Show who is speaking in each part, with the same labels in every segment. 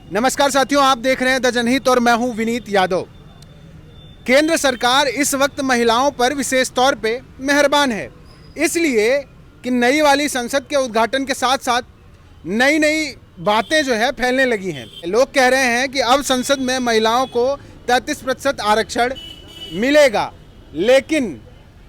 Speaker 1: नमस्कार साथियों, आप देख रहे हैं द जनहित और मैं हूं विनीत यादव। केंद्र सरकार इस वक्त महिलाओं पर विशेष तौर पे मेहरबान है, इसलिए कि नई वाली संसद के उद्घाटन के साथ साथ नई नई बातें जो है फैलने लगी हैं। लोग कह रहे हैं कि अब संसद में महिलाओं को 33% आरक्षण मिलेगा, लेकिन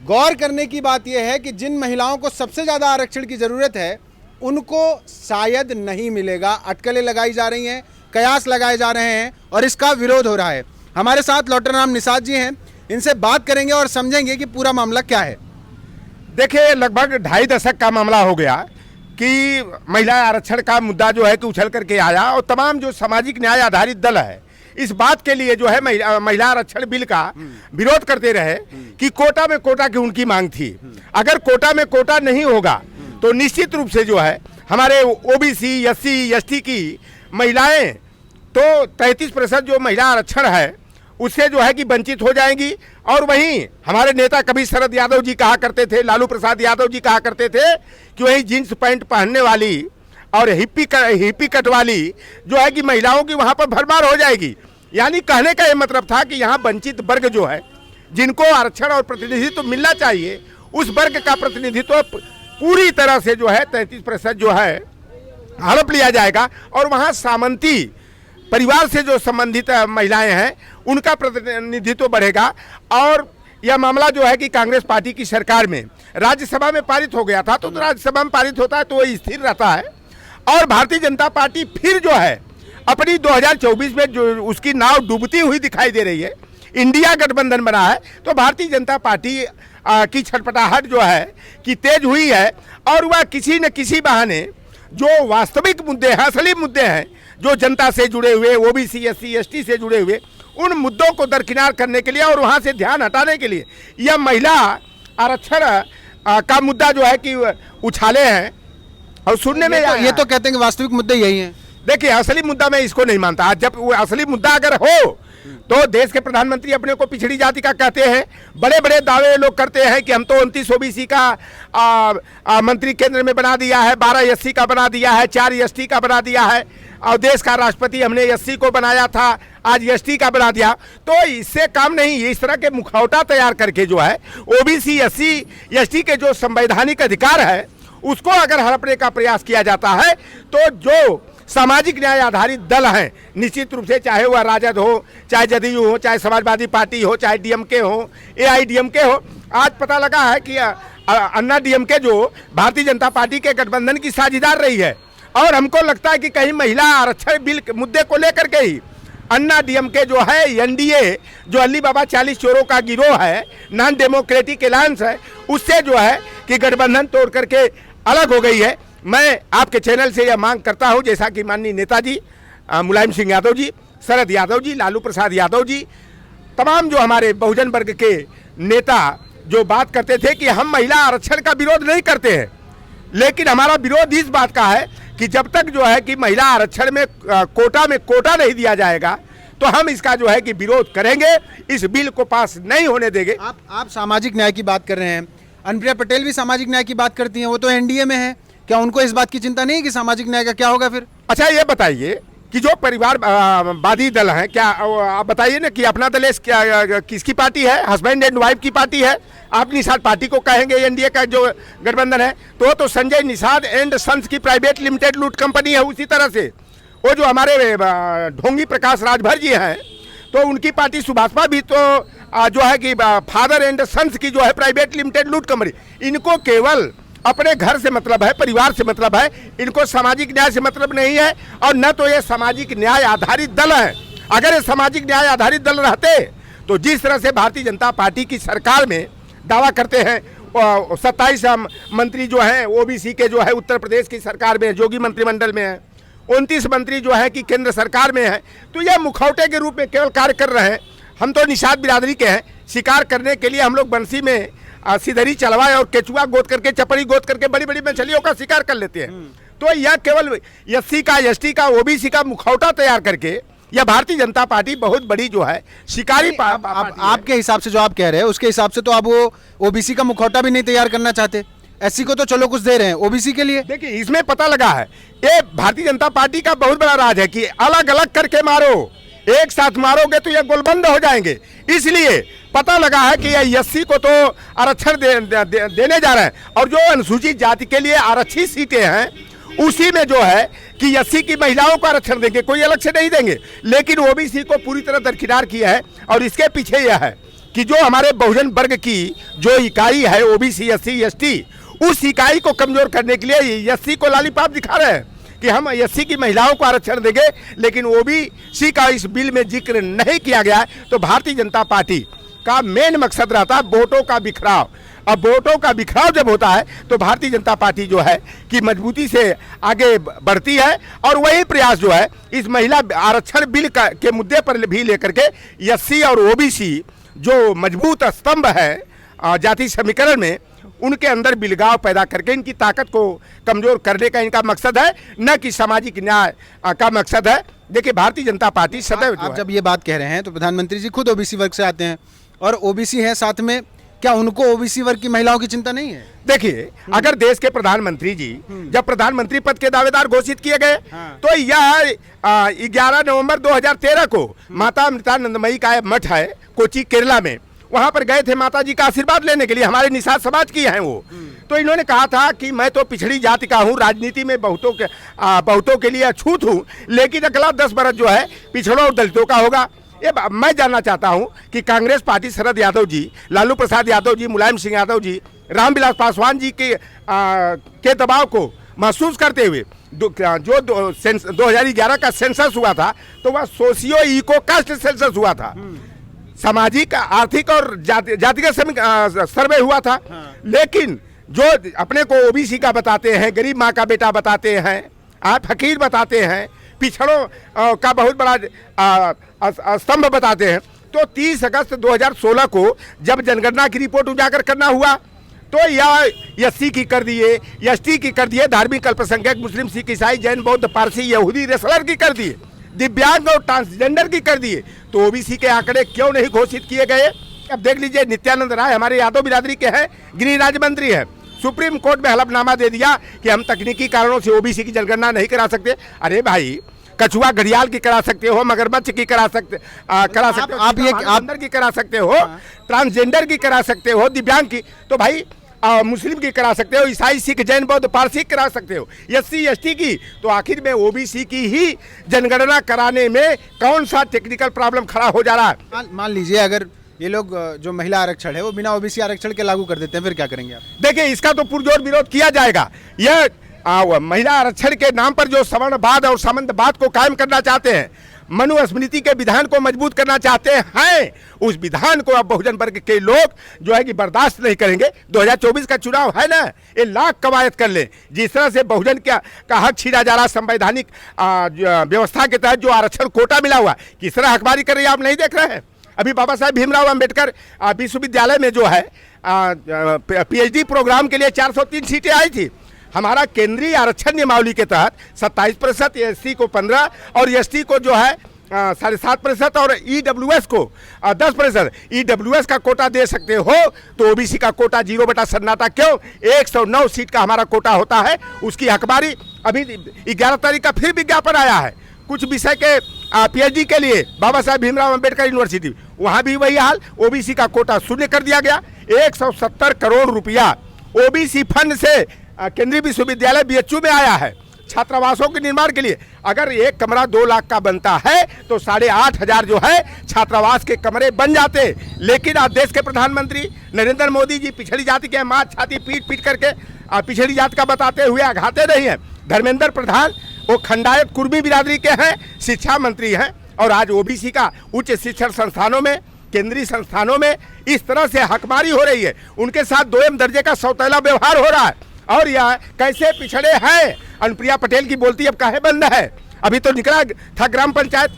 Speaker 1: गौर करने की बात यह है कि जिन महिलाओं को सबसे ज़्यादा आरक्षण की ज़रूरत है उनको शायद नहीं मिलेगा। अटकलें लगाई जा रही हैं, कयास लगाए जा रहे हैं और इसका विरोध हो रहा है। हमारे साथ लॉटरनाम निषाद जी हैं, इनसे बात करेंगे और समझेंगे कि पूरा मामला क्या है।
Speaker 2: देखिए, लगभग 2.5 दशक का मामला हो गया कि महिला आरक्षण का मुद्दा जो है कि उछल करके आया और तमाम जो सामाजिक न्याय आधारित दल है इस बात के लिए जो है महिला आरक्षण बिल का विरोध करते रहे कि कोटा में कोटा की उनकी मांग थी। अगर कोटा में कोटा नहीं होगा तो निश्चित रूप से जो है हमारे ओबीसी, एससी, एसटी की महिलाएं तो 33% जो महिला आरक्षण है उससे जो है कि वंचित हो जाएंगी। और वहीं हमारे नेता कभी शरद यादव जी कहा करते थे, लालू प्रसाद यादव जी कहा करते थे कि वही जीन्स पैंट पहनने वाली और हिप्पी कट वाली जो है कि महिलाओं की वहाँ पर भरमार हो जाएगी। यानी कहने का ये मतलब था कि यहाँ वंचित वर्ग जो है जिनको आरक्षण और प्रतिनिधित्व मिलना चाहिए उस वर्ग का प्रतिनिधित्व पूरी तरह से जो है 33% जो है हड़प लिया जाएगा और वहाँ सामंती परिवार से जो संबंधित महिलाएं हैं उनका प्रतिनिधित्व बढ़ेगा। और यह मामला जो है कि कांग्रेस पार्टी की सरकार में राज्यसभा में पारित हो गया था, तो राज्यसभा में पारित होता है तो वह स्थिर रहता है। और भारतीय जनता पार्टी फिर जो है अपनी 2024 में जो उसकी नाव डूबती हुई दिखाई दे रही है, इंडिया गठबंधन बना है, तो भारतीय जनता पार्टी की छटपटाहट जो है कि तेज हुई है और वह किसी न किसी बहाने जो वास्तविक मुद्दे हैं, असली मुद्दे हैं, जो जनता से जुड़े हुए, ओबीसी, एससी, एसटी से जुड़े हुए, उन मुद्दों को दरकिनार करने के लिए और वहां से ध्यान हटाने के लिए यह महिला आरक्षण का मुद्दा जो है कि उछाले हैं। और सुनने में
Speaker 1: ये तो कहते हैं कि वास्तविक मुद्दे यही हैं।
Speaker 2: देखिए, असली मुद्दा मैं इसको नहीं मानता। जब वो असली मुद्दा अगर हो तो देश के प्रधानमंत्री अपने को पिछड़ी जाति का कहते हैं, बड़े बड़े दावे लोग करते हैं कि हम तो 29 ओबीसी का मंत्री केंद्र में बना दिया है, 12 एससी का बना दिया है, 4 एसटी का बना दिया है और देश का राष्ट्रपति हमने एससी को बनाया था, आज एसटी का बना दिया। तो इससे काम नहीं, इस तरह के मुखौटा तैयार करके जो है ओबीसी, एससी, एसटी के जो संवैधानिक अधिकार है उसको अगर हड़पने का प्रयास किया जाता है तो जो सामाजिक न्याय आधारित दल हैं, निश्चित रूप से चाहे वह राजद हो, चाहे जदयू हो, चाहे समाजवादी पार्टी हो, चाहे डीएमके हो, एआईडीएमके हो, आज पता लगा है कि अन्ना डीएमके जो भारतीय जनता पार्टी के गठबंधन की साझेदार रही है। और हमको लगता है कि कहीं महिला आरक्षण बिल मुद्दे को लेकर के ही अन्ना डीएमके जो है एनडीए, जो अली बाबा 40 चोरों का गिरोह है, नॉन डेमोक्रेटिक एलायंस है, उससे जो है कि गठबंधन तोड़ करके अलग हो गई है। मैं आपके चैनल से यह मांग करता हूं, जैसा कि माननीय नेताजी मुलायम सिंह यादव जी, शरद यादव जी, लालू प्रसाद यादव जी, तमाम जो हमारे बहुजन वर्ग के नेता जो बात करते थे कि हम महिला आरक्षण का विरोध नहीं करते हैं, लेकिन हमारा विरोध इस बात का है कि जब तक जो है कि महिला आरक्षण में कोटा नहीं दिया जाएगा तो हम इसका जो है कि विरोध करेंगे, इस बिल को पास नहीं होने देंगे।
Speaker 1: आप सामाजिक न्याय की बात कर रहे हैं, अनुप्रिया पटेल भी सामाजिक न्याय की बात करती हैं, वो तो एनडीए में है, क्या उनको इस बात की चिंता नहीं कि सामाजिक न्याय का क्या होगा फिर?
Speaker 2: अच्छा, ये बताइए कि जो परिवारवादी दल हैं, क्या आप बताइए ना कि अपना दल किसकी पार्टी है? हस्बैंड एंड वाइफ की पार्टी है। आप निषाद पार्टी को कहेंगे एनडीए का जो गठबंधन है, तो संजय निषाद एंड सन्स की प्राइवेट लिमिटेड लूट कंपनी है। उसी तरह से वो जो हमारे ढोंगी प्रकाश राजभर जी हैं तो उनकी पार्टी सुभाषपा भी तो जो है कि फादर एंड सन्स की जो है प्राइवेट लिमिटेड लूट कंपनी। इनको केवल अपने घर से मतलब है, परिवार से मतलब है, इनको सामाजिक न्याय से मतलब नहीं है। और न तो ये सामाजिक न्याय आधारित दल है। अगर ये सामाजिक न्याय आधारित दल रहते तो जिस तरह से भारतीय जनता पार्टी की सरकार में दावा करते हैं 27 मंत्री जो हैं ओबीसी के जो है उत्तर प्रदेश की सरकार में जोगी मंत्रिमंडल में है, 29 मंत्री जो है कि केंद्र सरकार में है, तो यह मुखौटे के रूप में केवल कार्य कर रहे हैं। हम तो निषाद बिरादरी के हैं, शिकार करने के लिए हम लोग बंसी में सिधरी चलवाए और केचुआ गोद करके, चपड़ी गोद करके बड़ी बड़ी मछलियों का शिकार कर लेते हैं। तो यह केवल एससी का, एसटी का, ओबीसी का मुखौटा तैयार करके यह भारतीय जनता पार्टी बहुत बड़ी जो है शिकारी
Speaker 1: आपके हिसाब से जो आप कह रहे हैं उसके हिसाब से तो आप वो ओबीसी का मुखौटा भी नहीं तैयार करना चाहते, एससी को तो चलो कुछ दे रहे हैं, ओबीसी के लिए
Speaker 2: देखिए इसमें पता लगा है, ये भारतीय जनता पार्टी का बहुत बड़ा राज है कि अलग अलग करके मारो, एक साथ मारोगे तो ये गोलबंद हो जाएंगे। इसलिए पता लगा है कि ये एससी को तो आरक्षण देने जा रहे हैं, और जो अनुसूचित जाति के लिए आरक्षित सीटें हैं उसी में जो है कि एससी की महिलाओं को आरक्षण देंगे, कोई अलग से नहीं देंगे। लेकिन ओबीसी को पूरी तरह दरकिनार किया है, और इसके पीछे यह है कि जो हमारे बहुजन वर्ग की जो इकाई है ओबीसी एससी एसटी, उस इकाई को कमजोर करने के लिए एससी को लालीपाप दिखा रहे हैं कि हम एससी की महिलाओं को आरक्षण देंगे, लेकिन ओबीसी का इस बिल में जिक्र नहीं किया गया है। तो भारतीय जनता पार्टी का मेन मकसद रहता है वोटों का बिखराव। अब वोटों का बिखराव जब होता है तो भारतीय जनता पार्टी जो है कि मजबूती से आगे बढ़ती है, और वही प्रयास जो है इस महिला आरक्षण बिल के मुद्दे पर भी लेकर के एससी और ओबीसी जो मजबूत स्तंभ है जाति समीकरण में, उनके अंदर बिलगाव पैदा करके इनकी ताकत को कमजोर करने का इनका मकसद है, न कि सामाजिक न्याय का मकसद है। देखिए भारतीय जनता पार्टी सदैव
Speaker 1: आप जब ये बात कह रहे हैं तो प्रधानमंत्री जी खुद ओबीसी वर्ग से आते हैं और ओबीसी हैं साथ में, क्या उनको ओबीसी वर्ग की महिलाओं की चिंता नहीं है?
Speaker 2: देखिए अगर देश के प्रधानमंत्री जी जब प्रधानमंत्री पद के दावेदार घोषित किए गए, तो यह 11 नवंबर 2013 को माता अमृतानंदमयी का मठ है कोची केरला में, वहां पर गए थे माता जी का आशीर्वाद लेने के लिए। हमारे निषाद समाज की हैं वो, तो इन्होंने कहा था कि मैं तो पिछड़ी जाति का हूँ, राजनीति में बहुतों के लिए अछूत हूँ, लेकिन अगला 10 बरस जो है पिछड़ों और दलितों का होगा। ये मैं जानना चाहता हूं कि कांग्रेस पार्टी शरद यादव जी, लालू प्रसाद यादव जी, मुलायम सिंह यादव जी, रामविलास पासवान जी के दबाव को महसूस करते हुए जो 2011 का सेंसस हुआ था, तो वह सोशियो इको कास्ट सेंसस हुआ था, सामाजिक आर्थिक और जातिगत सर्वे हुआ था। लेकिन जो अपने को ओबीसी का बताते हैं, गरीब माँ का बेटा बताते हैं, आप फकीर बताते हैं, पिछड़ों का बहुत बड़ा स्तंभ बताते हैं, तो 30 अगस्त 2016 को जब जनगणना की रिपोर्ट उजागर करना हुआ, तो यह एससी की कर दिए, एसटी की कर दिए, धार्मिक अल्पसंख्यक मुस्लिम सिख ईसाई जैन बौद्ध पारसी यहूदी रेसलर की कर दिए, दिव्यांग और ट्रांसजेंडर की कर दिए। तो ओबीसी के आंकड़े क्यों नहीं घोषित किए गए? अब देख लीजिए, नित्यानंद राय हमारे यादव बिरादरी के हैं, गृह राज्य मंत्री हैं, सुप्रीम कोर्ट में हलफनामा दे दिया कि हम तकनीकी कारणों से ओबीसी की जनगणना नहीं करा सकते। अरे भाई, कछुआ घड़ियाल की करा सकते हो, मगरमच्छ की करा सकते हो, आप ये अंदर की करा सकते हो, ट्रांसजेंडर की करा सकते हो, दिव्यांग की, तो भाई मुस्लिम की करा सकते हो, ईसाई सिख जैन बौद्ध पारसी करा सकते हो, एससी एसटी की, तो आखिर में ओबीसी की ही जनगणना कराने में कौन सा टेक्निकल प्रॉब्लम खड़ा हो जा रहा है?
Speaker 1: मान लीजिए अगर ये लोग जो महिला आरक्षण है वो बिना ओबीसी आरक्षण के लागू कर देते हैं, फिर क्या करेंगे आप?
Speaker 2: देखिए इसका तो पुरजोर विरोध किया जाएगा। यह महिला आरक्षण के नाम पर जो सवर्णवाद और सामंतवाद को कायम करना चाहते हैं, मनुस्मृति के विधान को मजबूत करना चाहते हैं, उस विधान को अब बहुजन वर्ग के लोग जो है कि बर्दाश्त नहीं करेंगे। 2024 का चुनाव है ना, ये लाख कवायद कर ले, जिस तरह से बहुजन का हक छीना जा रहा, संवैधानिक व्यवस्था के तहत जो आरक्षण कोटा मिला हुआ, किस तरह हकबारी कर रही है आप नहीं देख रहे हैं? अभी बाबा साहेब भीमराव अंबेडकर विश्वविद्यालय में जो है पीएचडी प्रोग्राम के लिए 403 सीटें आई थी। हमारा केंद्रीय आरक्षण नियमावली के तहत 27%, एससी को 15% और एसटी को जो है 7.5% और ईडब्ल्यूएस को 10%। ईडब्ल्यूएस का कोटा दे सकते हो तो ओबीसी का कोटा 0 बटा सन्नाटा क्यों? 109 सीट का हमारा कोटा होता है, उसकी हकबारी अभी 11 तारीख का फिर विज्ञापन आया है कुछ विषय के पीएचडी के लिए बाबा साहेब भीमराव अंबेडकर यूनिवर्सिटी, वहाँ भी वही हाल, ओबीसी का कोटा शून्य कर दिया गया। 170 करोड़ रुपया ओबीसी फंड से केंद्रीय विश्वविद्यालय बीएचयू में आया है छात्रावासों के निर्माण के लिए। अगर एक कमरा 2 लाख का बनता है तो 8,500 जो है छात्रावास के कमरे बन जाते। लेकिन आज देश के प्रधानमंत्री नरेंद्र मोदी जी पिछड़ी जाति के माँ छाती पीट पीट करके पिछड़ी जाति का बताते हुए आघाते नहीं हैं। धर्मेंद्र प्रधान वो खंडायत कुर्मी बिरादरी के हैं, शिक्षा मंत्री हैं, और आज ओबीसी का उच्च शिक्षण संस्थानों में, केंद्रीय संस्थानों में इस तरह से हकमारी हो रही है, उनके साथ दोयम दर्जे का सौतेला व्यवहार हो रहा है। और यह कैसे पिछड़े हैं? अनुप्रिया पटेल की बोलती अब काहे बंद है? अभी तो निकला था ग्राम पंचायत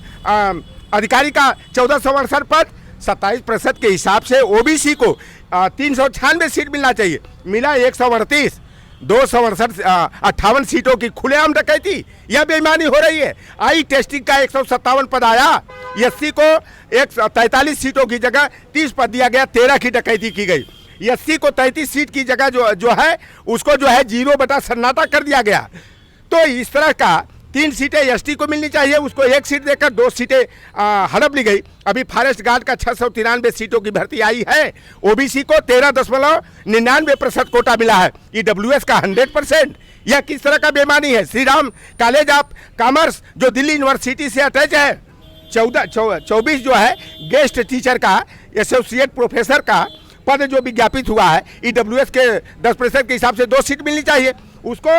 Speaker 2: अधिकारी का 1468 पद, 27% के हिसाब से ओबीसी को 396 सीट मिलना चाहिए, मिला 138। 268 सीटों की खुलेआम डकैती, यह बेईमानी हो रही है। आई टेस्टिंग का 157 पद आया, एससी को 143 सीटों की जगह 30 पद दिया गया, 13 की डकैती की गई। एससी को 33 सीट की जगह जो है उसको जो है 0/सन्नाटा कर दिया गया। तो इस तरह का 3 सीटें एसटी को मिलनी चाहिए, उसको 1 सीट देकर 2 सीटें हड़प ली गई। अभी फॉरेस्ट गार्ड का 693 सीटों की भर्ती आई है, ओबीसी को 13.99% कोटा मिला है, ईडब्ल्यूएस का 100%। यह किस तरह का बेईमानी है? Shri Ram college of commerce जो दिल्ली यूनिवर्सिटी से अटैच है, 24 जो है गेस्ट टीचर का, एसोसिएट प्रोफेसर का पद जो विज्ञापित हुआ है, ईडब्ल्यूएस के 10% के हिसाब से 2 सीट मिलनी चाहिए, उसको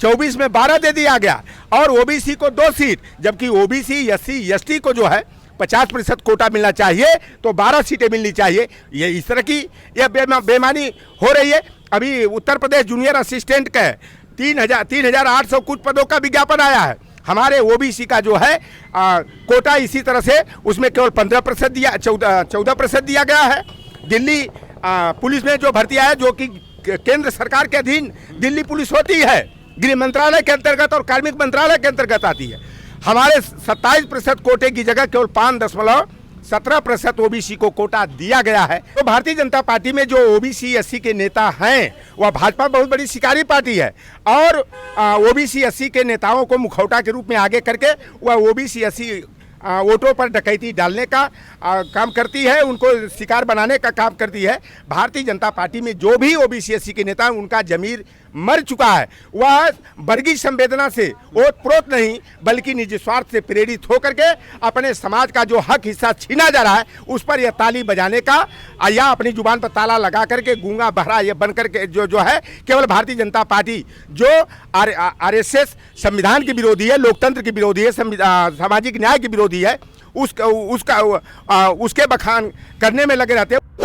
Speaker 2: 24 में 12 दे दिया गया, और ओबीसी को 2 सीट, जबकि ओबीसी एससी एसटी को जो है 50% कोटा मिलना चाहिए, तो 12 सीटें मिलनी चाहिए। ये इस तरह की यह बेईमानी हो रही है। अभी उत्तर प्रदेश जूनियर असिस्टेंट के 3,800 कुछ पदों का विज्ञापन आया है। हमारे ओबीसी का जो है कोटा इसी तरह से उसमें केवल 15% दिया, 14% दिया गया है। दिल्ली पुलिस में जो भर्ती है, जो कि केंद्र सरकार के अधीन दिल्ली पुलिस होती है, गृह मंत्रालय के अंतर्गत और कार्मिक मंत्रालय के अंतर्गत आती है, हमारे 27% कोटे की जगह केवल 5.17% ओबीसी को कोटा दिया गया है। तो भारतीय जनता पार्टी में जो ओबीसी एससी के नेता हैं, वह भाजपा बहुत बड़ी शिकारी पार्टी है, और ओबीसी एससी के नेताओं को मुखौटा के रूप में आगे करके वह ओबीसी एससी वोटों पर डकैती डालने का काम करती है, उनको शिकार बनाने का काम करती है। भारतीय जनता पार्टी में जो भी ओबीसी एससी के नेता हैं, उनका जमीर मर चुका है। वह वर्गीय संवेदना से ओतप्रोत नहीं, बल्कि निजी स्वार्थ से प्रेरित होकर के अपने समाज का जो हक हिस्सा छीना जा रहा है, उस पर यह ताली बजाने का या अपनी जुबान पर ताला लगा करके गूंगा बहरा ये बन करके जो है केवल भारतीय जनता पार्टी जो आरएसएस संविधान की विरोधी है, लोकतंत्र की विरोधी है, सामाजिक न्याय की विरोधी है, उसके बखान करने में लगे रहते हैं।